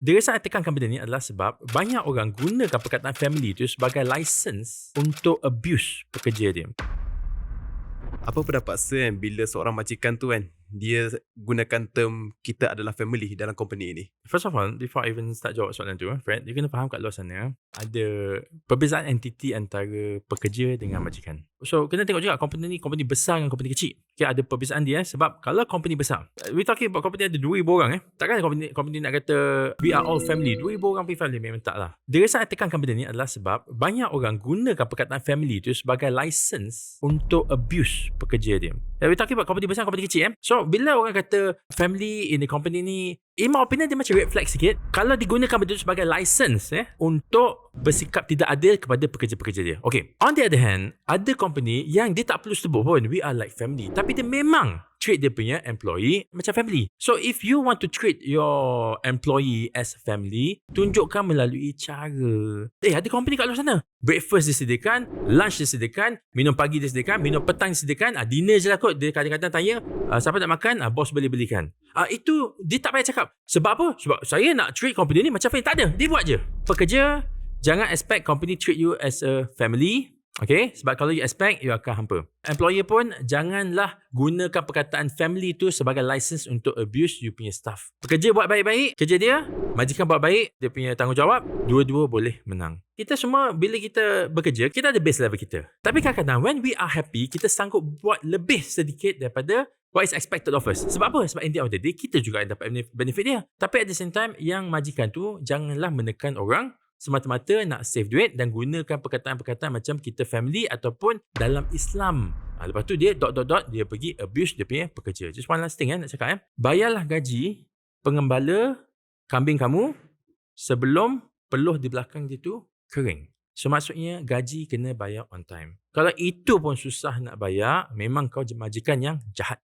The reason I tekankan benda ni adalah sebab banyak orang gunakan perkataan family tu sebagai license untuk abuse pekerja dia. Apa pendapat Sir kan bila seorang majikan tu kan dia gunakan term kita adalah family dalam company ni? First of all, before I even start jawab soalan tu, Fred, you kena faham kat luar sana ada perbezaan entiti antara pekerja dengan majikan. So, kena tengok juga company ni company besar dengan company kecil. Okay, ada perbezaan dia sebab kalau company besar, we talking about company ada 2,000 orang takkan company nak kata we are all family. 2,000 orang pergi family, memang tak lah. The reason I tekankan benda ni adalah sebab banyak orang gunakan perkataan family tu sebagai license untuk abuse pekerja dia. We talking about company besar, company kecil. So, bila orang kata family in the company ni, in my opinion dia macam red flag sikit. Kalau digunakan benda tu sebagai license untuk bersikap tidak adil kepada pekerja-pekerja dia. Okay, on the other hand, ada company yang dia tak perlu sebut pun we are like family, tapi dia memang treat dia punya employee macam family. So if you want to treat your employee as family, tunjukkan melalui cara. Ada company kat luar sana, breakfast disediakan, lunch disediakan, minum pagi disediakan, minum petang disediakan, dinner je lah kot. Dia kadang-kadang tanya, siapa nak makan, bos boleh belikan. Itu dia tak payah cakap. Sebab apa? Sebab saya nak treat company ni macam family. Tak ada, dia buat je. Pekerja, jangan expect company treat you as a family. Okay, sebab kalau you expect, you akan hampa. Employer pun janganlah gunakan perkataan family tu sebagai license untuk abuse you punya staff. Pekerja buat baik-baik kerja dia, majikan buat baik dia punya tanggungjawab, dua-dua boleh menang. Kita semua bila kita bekerja, kita ada base level kita. Tapi kadang-kadang when we are happy, kita sanggup buat lebih sedikit daripada what is expected of us. Sebab apa? Sebab in the end of the day, kita juga yang dapat benefit dia. Tapi at the same time, yang majikan tu janganlah menekan orang semata-mata nak save duit dan gunakan perkataan-perkataan macam kita family ataupun dalam Islam. Lepas tu dia dia pergi abuse dia punya pekerja. Just one last thing nak cakap. Bayarlah gaji pengembala kambing kamu sebelum peluh di belakang dia tu kering. So maksudnya gaji kena bayar on time. Kalau itu pun susah nak bayar, memang kau majikan yang jahat.